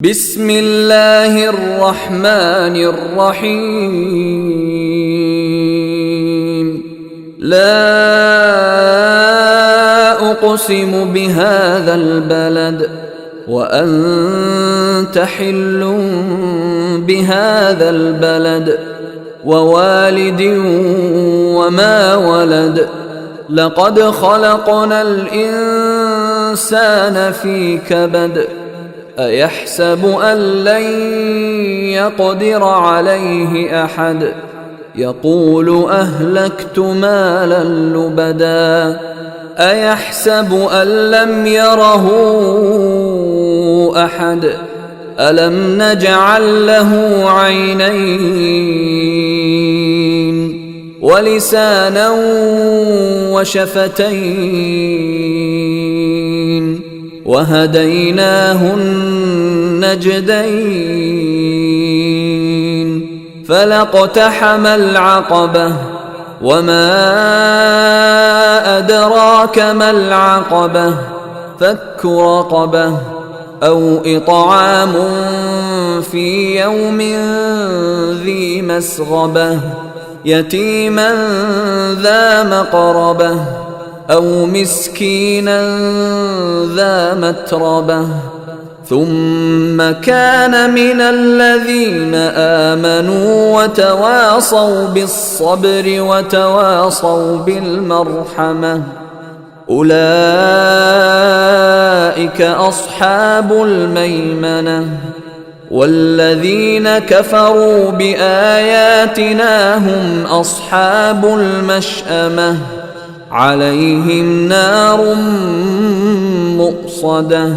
بسم الله الرحمن الرحيم لا أقسم بهذا البلد وأنت حل بهذا البلد ووالد وما ولد لقد خلقنا الإنسان في كبد أيحسب أن لن يقدر عليه أحد يقول أهلكت مالا لبدا أيحسب أن لم يره أحد ألم نجعل له عينين ولسانا وشفتين وهديناه النجدين فلاقتحم العقبة وما أدراك ما العقبة فك رقبة أو إطعام في يوم ذي مسغبة يتيما ذا مقربة أو مسكينا ذا متربة ثم كان من الذين آمنوا وتواصوا بالصبر وتواصوا بالمرحمة أولئك أصحاب الميمنة والذين كفروا بآياتنا هم أصحاب المشأمة عليهم نار مؤصدة